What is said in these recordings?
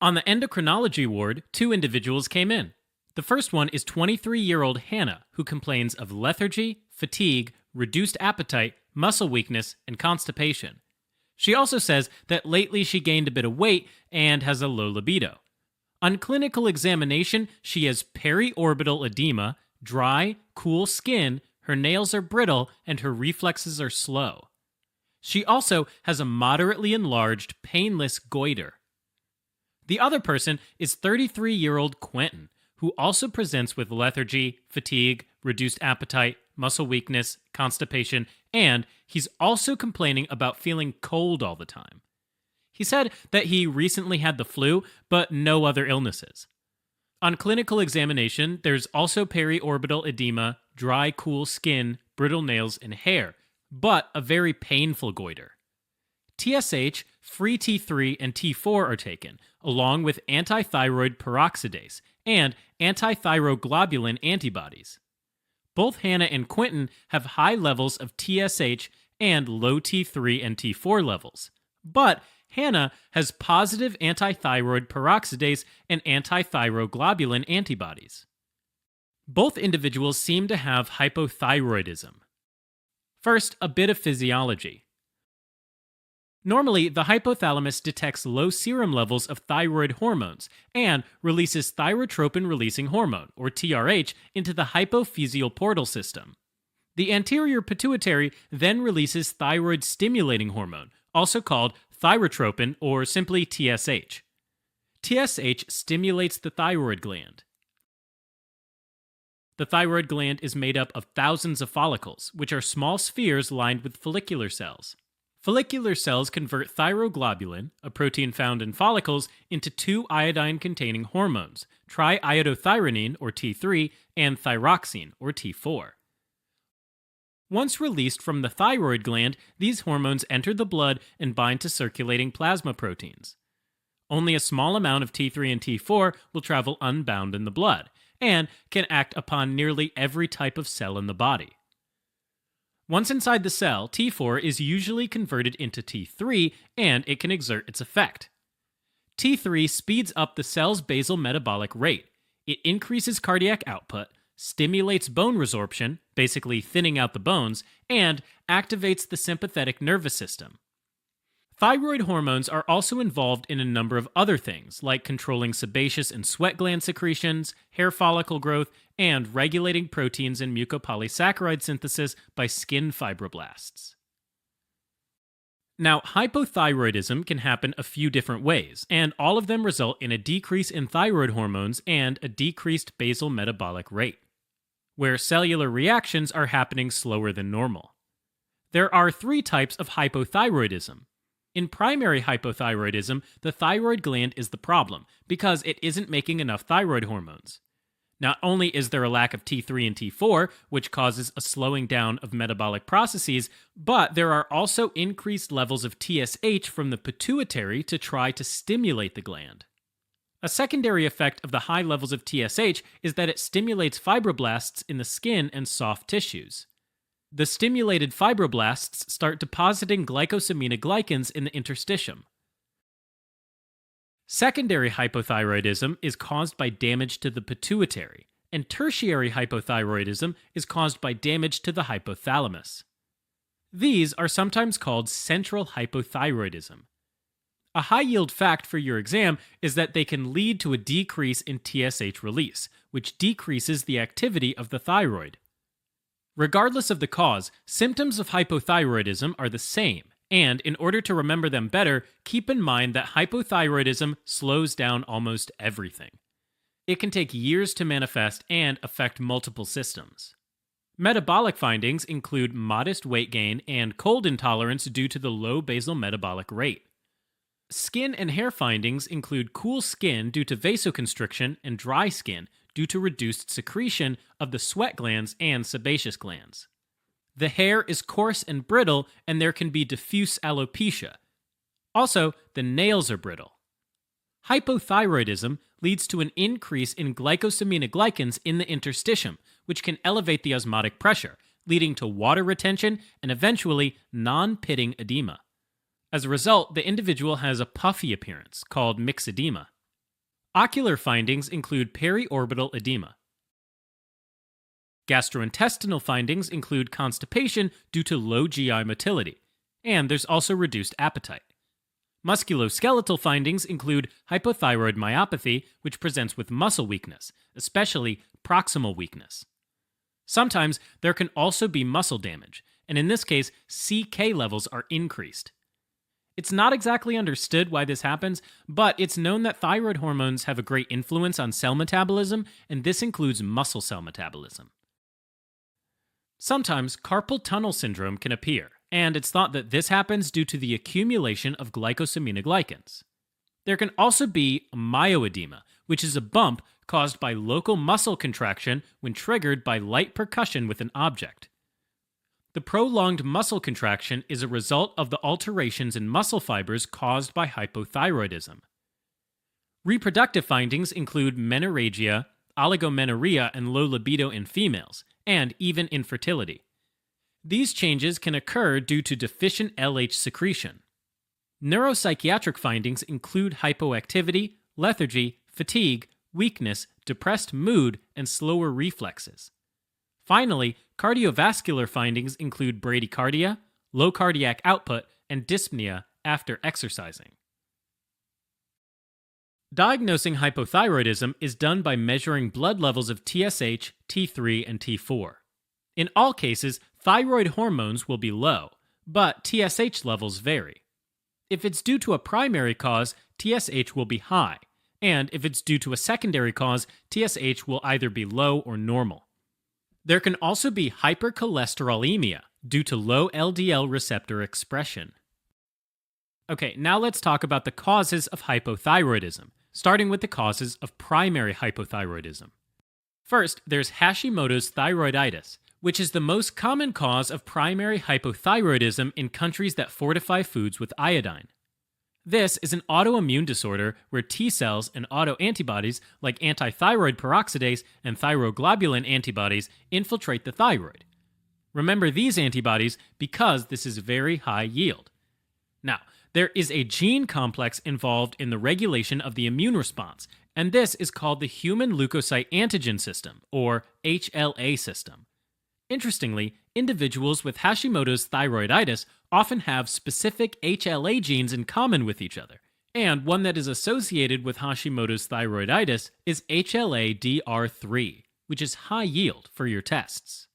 On the endocrinology ward, two individuals came in. The first one is 23-year-old Hannah, who complains of lethargy, fatigue, reduced appetite, muscle weakness, and constipation. She also says that lately she gained a bit of weight and has a low libido. On clinical examination, she has periorbital edema, dry, cool skin, her nails are brittle, and her reflexes are slow. She also has a moderately enlarged, painless goiter. The other person is 33-year-old Quentin, who also presents with lethargy, fatigue, reduced appetite, muscle weakness, constipation, and he's also complaining about feeling cold all the time. He said that he recently had the flu, but no other illnesses. On clinical examination, there's also periorbital edema, dry, cool skin, brittle nails, and hair, but a very painful goiter. TSH, free T3, and T4 are taken, along with antithyroid peroxidase and antithyroglobulin antibodies. Both Hannah and Quentin have high levels of TSH and low T3 and T4 levels, but Hannah has positive antithyroid peroxidase and antithyroglobulin antibodies. Both individuals seem to have hypothyroidism. First, a bit of physiology. Normally, the hypothalamus detects low serum levels of thyroid hormones and releases thyrotropin-releasing hormone, or TRH, into the hypophyseal portal system. The anterior pituitary then releases thyroid-stimulating hormone, also called thyrotropin or simply TSH. TSH stimulates the thyroid gland. The thyroid gland is made up of thousands of follicles, which are small spheres lined with follicular cells. Follicular cells convert thyroglobulin, a protein found in follicles, into two iodine-containing hormones, triiodothyronine, or T3, and thyroxine, or T4. Once released from the thyroid gland, these hormones enter the blood and bind to circulating plasma proteins. Only a small amount of T3 and T4 will travel unbound in the blood, and can act upon nearly every type of cell in the body. Once inside the cell, T4 is usually converted into T3, and it can exert its effect. T3 speeds up the cell's basal metabolic rate. It increases cardiac output, stimulates bone resorption, basically thinning out the bones, and activates the sympathetic nervous system. Thyroid hormones are also involved in a number of other things, like controlling sebaceous and sweat gland secretions, hair follicle growth, and regulating proteins and mucopolysaccharide synthesis by skin fibroblasts. Now, hypothyroidism can happen a few different ways, and all of them result in a decrease in thyroid hormones and a decreased basal metabolic rate, where cellular reactions are happening slower than normal. There are three types of hypothyroidism. In primary hypothyroidism, the thyroid gland is the problem because it isn't making enough thyroid hormones. Not only is there a lack of T3 and T4, which causes a slowing down of metabolic processes, but there are also increased levels of TSH from the pituitary to try to stimulate the gland. A secondary effect of the high levels of TSH is that it stimulates fibroblasts in the skin and soft tissues. The stimulated fibroblasts start depositing glycosaminoglycans in the interstitium. Secondary hypothyroidism is caused by damage to the pituitary, and tertiary hypothyroidism is caused by damage to the hypothalamus. These are sometimes called central hypothyroidism. A high-yield fact for your exam is that they can lead to a decrease in TSH release, which decreases the activity of the thyroid. Regardless of the cause, symptoms of hypothyroidism are the same, and in order to remember them better, keep in mind that hypothyroidism slows down almost everything. It can take years to manifest and affect multiple systems. Metabolic findings include modest weight gain and cold intolerance due to the low basal metabolic rate. Skin and hair findings include cool skin due to vasoconstriction and dry skin due to reduced secretion of the sweat glands and sebaceous glands. The hair is coarse and brittle, and there can be diffuse alopecia. Also, the nails are brittle. Hypothyroidism leads to an increase in glycosaminoglycans in the interstitium, which can elevate the osmotic pressure, leading to water retention and eventually non-pitting edema. As a result, the individual has a puffy appearance called myxedema. Ocular findings include periorbital edema. Gastrointestinal findings include constipation due to low GI motility, and there's also reduced appetite. Musculoskeletal findings include hypothyroid myopathy, which presents with muscle weakness, especially proximal weakness. Sometimes there can also be muscle damage, and in this case, CK levels are increased. It's not exactly understood why this happens, but it's known that thyroid hormones have a great influence on cell metabolism, and this includes muscle cell metabolism. Sometimes carpal tunnel syndrome can appear, and it's thought that this happens due to the accumulation of glycosaminoglycans. There can also be myoedema, which is a bump caused by local muscle contraction when triggered by light percussion with an object. The prolonged muscle contraction is a result of the alterations in muscle fibers caused by hypothyroidism. Reproductive findings include menorrhagia, oligomenorrhea, and low libido in females, and even infertility. These changes can occur due to deficient LH secretion. Neuropsychiatric findings include hypoactivity, lethargy, fatigue, weakness, depressed mood, and slower reflexes. Finally, cardiovascular findings include bradycardia, low cardiac output, and dyspnea after exercising. Diagnosing hypothyroidism is done by measuring blood levels of TSH, T3, and T4. In all cases, thyroid hormones will be low, but TSH levels vary. If it's due to a primary cause, TSH will be high, and if it's due to a secondary cause, TSH will either be low or normal. There can also be hypercholesterolemia due to low LDL receptor expression. Okay, now let's talk about the causes of hypothyroidism, starting with the causes of primary hypothyroidism. First, there's Hashimoto's thyroiditis, which is the most common cause of primary hypothyroidism in countries that fortify foods with iodine. This is an autoimmune disorder where T cells and autoantibodies like antithyroid peroxidase and thyroglobulin antibodies infiltrate the thyroid. Remember these antibodies because this is very high yield. Now, there is a gene complex involved in the regulation of the immune response, and this is called the human leukocyte antigen system, or HLA system. Interestingly, individuals with Hashimoto's thyroiditis often have specific HLA genes in common with each other, and one that is associated with Hashimoto's thyroiditis is HLA-DR3, which is high yield for your tests.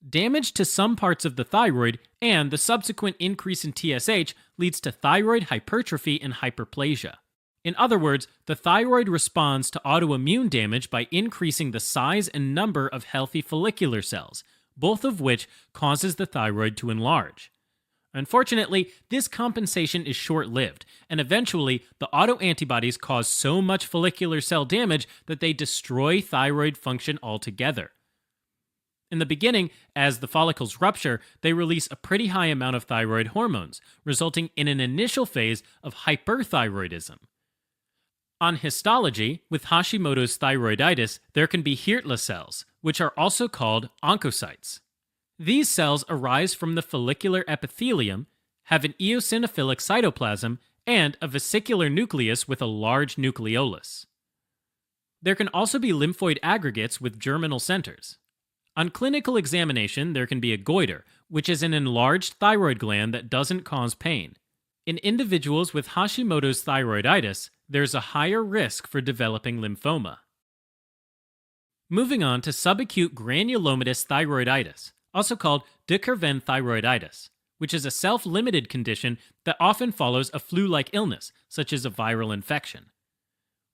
Damage to some parts of the thyroid and the subsequent increase in TSH leads to thyroid hypertrophy and hyperplasia. In other words, the thyroid responds to autoimmune damage by increasing the size and number of healthy follicular cells, both of which causes the thyroid to enlarge. Unfortunately, this compensation is short-lived, and eventually the autoantibodies cause so much follicular cell damage that they destroy thyroid function altogether. In the beginning, as the follicles rupture, they release a pretty high amount of thyroid hormones, resulting in an initial phase of hyperthyroidism. On histology, with Hashimoto's thyroiditis, there can be Hirtla cells, which are also called oncocytes. These cells arise from the follicular epithelium, have an eosinophilic cytoplasm, and a vesicular nucleus with a large nucleolus. There can also be lymphoid aggregates with germinal centers. On clinical examination, there can be a goiter, which is an enlarged thyroid gland that doesn't cause pain. In individuals with Hashimoto's thyroiditis, there's a higher risk for developing lymphoma. Moving on to subacute granulomatous thyroiditis, also called de Quervain thyroiditis, which is a self-limited condition that often follows a flu-like illness, such as a viral infection.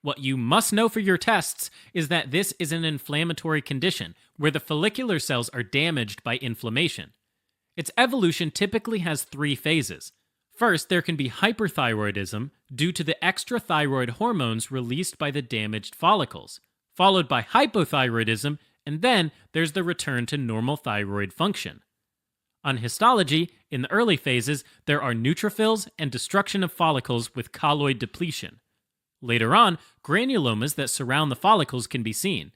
What you must know for your tests is that this is an inflammatory condition where the follicular cells are damaged by inflammation. Its evolution typically has 3 phases. First, there can be hyperthyroidism due to the extra thyroid hormones released by the damaged follicles, followed by hypothyroidism, and then there's the return to normal thyroid function. On histology, in the early phases, there are neutrophils and destruction of follicles with colloid depletion. Later on, granulomas that surround the follicles can be seen.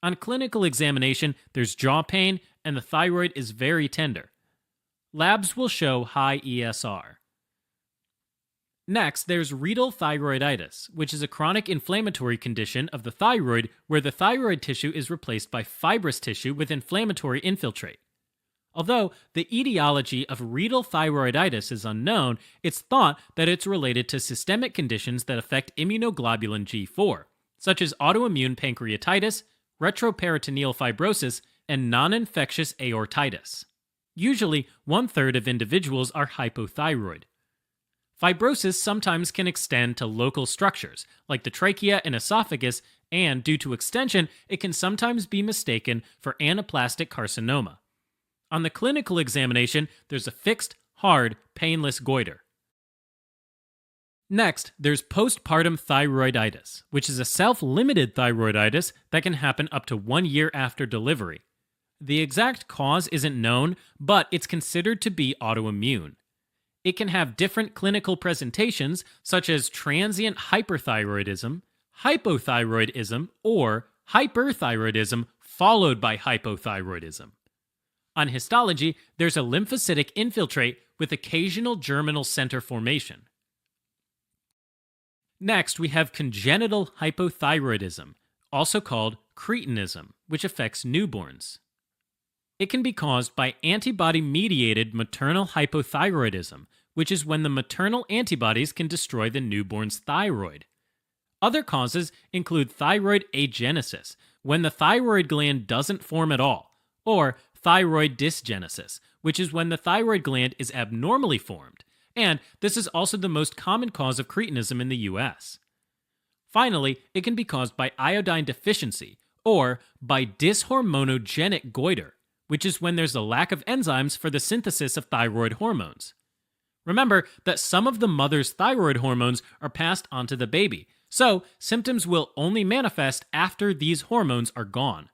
On clinical examination, there's jaw pain and the thyroid is very tender. Labs will show high ESR. Next, there's renal thyroiditis, which is a chronic inflammatory condition of the thyroid where the thyroid tissue is replaced by fibrous tissue with inflammatory infiltrate. Although the etiology of renal thyroiditis is unknown, it's thought that it's related to systemic conditions that affect immunoglobulin G4, such as autoimmune pancreatitis, retroperitoneal fibrosis, and non-infectious aortitis. Usually, 1/3 of individuals are hypothyroid. Fibrosis sometimes can extend to local structures, like the trachea and esophagus, and due to extension, it can sometimes be mistaken for anaplastic carcinoma. On the clinical examination, there's a fixed, hard, painless goiter. Next, there's postpartum thyroiditis, which is a self-limited thyroiditis that can happen up to 1 year after delivery. The exact cause isn't known, but it's considered to be autoimmune. It can have different clinical presentations, such as transient hyperthyroidism, hypothyroidism, or hyperthyroidism followed by hypothyroidism. On histology, there's a lymphocytic infiltrate with occasional germinal center formation. Next, we have congenital hypothyroidism, also called cretinism, which affects newborns. It can be caused by antibody-mediated maternal hypothyroidism, which is when the maternal antibodies can destroy the newborn's thyroid. Other causes include thyroid agenesis, when the thyroid gland doesn't form at all, or thyroid dysgenesis, which is when the thyroid gland is abnormally formed, and this is also the most common cause of cretinism in the US. Finally, it can be caused by iodine deficiency, or by dyshormonogenic goiter, which is when there's a lack of enzymes for the synthesis of thyroid hormones. Remember that some of the mother's thyroid hormones are passed on to the baby, so symptoms will only manifest after these hormones are gone.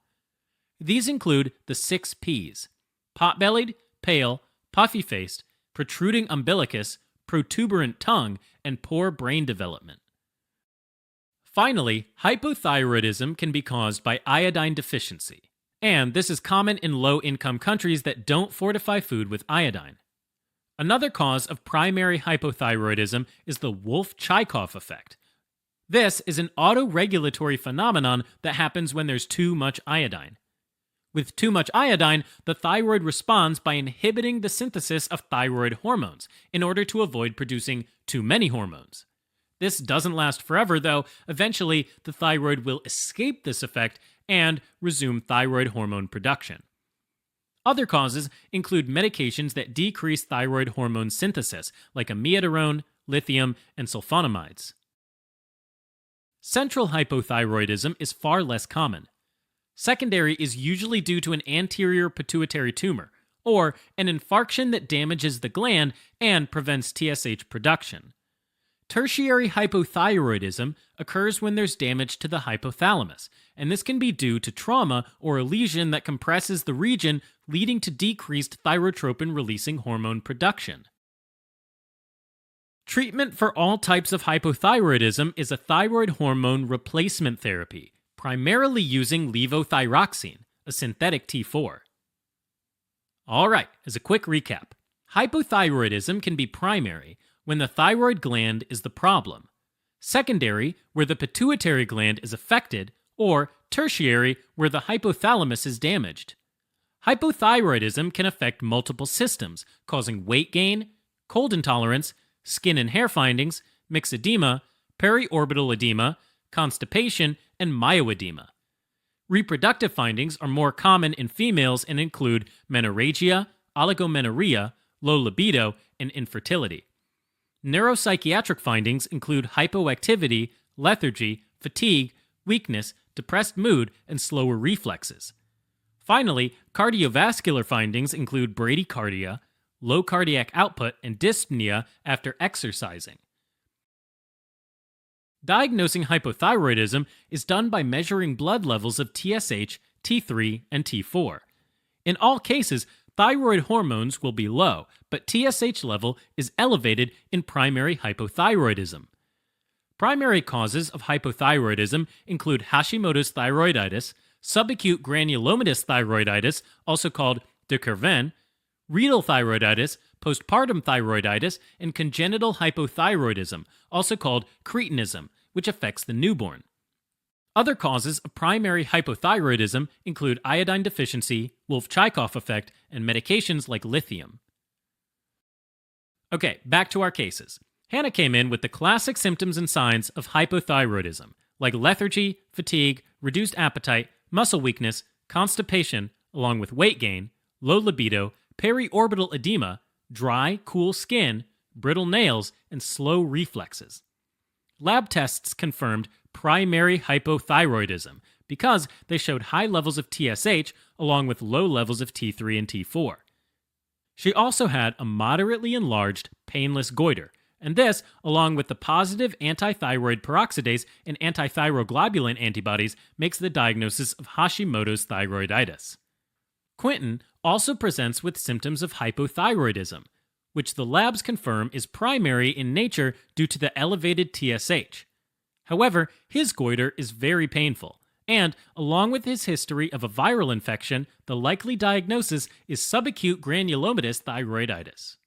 These include the 6 Ps: pot-bellied, pale, puffy-faced, protruding umbilicus, protuberant tongue, and poor brain development. Finally, hypothyroidism can be caused by iodine deficiency, and this is common in low-income countries that don't fortify food with iodine. Another cause of primary hypothyroidism is the Wolff-Chaikoff effect. This is an autoregulatory phenomenon that happens when there's too much iodine. With too much iodine, the thyroid responds by inhibiting the synthesis of thyroid hormones in order to avoid producing too many hormones. This doesn't last forever, though. Eventually, the thyroid will escape this effect and resume thyroid hormone production. Other causes include medications that decrease thyroid hormone synthesis, like amiodarone, lithium, and sulfonamides. Central hypothyroidism is far less common. Secondary is usually due to an anterior pituitary tumor, or an infarction that damages the gland and prevents TSH production. Tertiary hypothyroidism occurs when there's damage to the hypothalamus, and this can be due to trauma or a lesion that compresses the region, leading to decreased thyrotropin-releasing hormone production. Treatment for all types of hypothyroidism is a thyroid hormone replacement therapy, primarily using levothyroxine, a synthetic T4. Alright, as a quick recap, hypothyroidism can be primary when the thyroid gland is the problem, secondary where the pituitary gland is affected, or tertiary where the hypothalamus is damaged. Hypothyroidism can affect multiple systems, causing weight gain, cold intolerance, skin and hair findings, myxedema, periorbital edema, constipation, and myoedema. Reproductive findings are more common in females and include menorrhagia, oligomenorrhea, low libido, and infertility. Neuropsychiatric findings include hypoactivity, lethargy, fatigue, weakness, depressed mood, and slower reflexes. Finally, cardiovascular findings include bradycardia, low cardiac output, and dyspnea after exercising. Diagnosing hypothyroidism is done by measuring blood levels of TSH, T3, and T4. In all cases, thyroid hormones will be low, but TSH level is elevated in primary hypothyroidism. Primary causes of hypothyroidism include Hashimoto's thyroiditis, subacute granulomatous thyroiditis, also called de Quervain, renal thyroiditis, postpartum thyroiditis, and congenital hypothyroidism, also called cretinism, which affects the newborn. Other causes of primary hypothyroidism include iodine deficiency, Wolff-Chaikoff effect, and medications like lithium. Okay, back to our cases. Hannah came in with the classic symptoms and signs of hypothyroidism, like lethargy, fatigue, reduced appetite, muscle weakness, constipation, along with weight gain, low libido, periorbital edema, dry, cool skin, brittle nails, and slow reflexes. Lab tests confirmed primary hypothyroidism because they showed high levels of TSH along with low levels of T3 and T4. She also had a moderately enlarged, painless goiter, and this, along with the positive antithyroid peroxidase and antithyroglobulin antibodies, makes the diagnosis of Hashimoto's thyroiditis. Quentin also presents with symptoms of hypothyroidism, which the labs confirm is primary in nature due to the elevated TSH. However, his goiter is very painful, and, along with his history of a viral infection, the likely diagnosis is subacute granulomatous thyroiditis.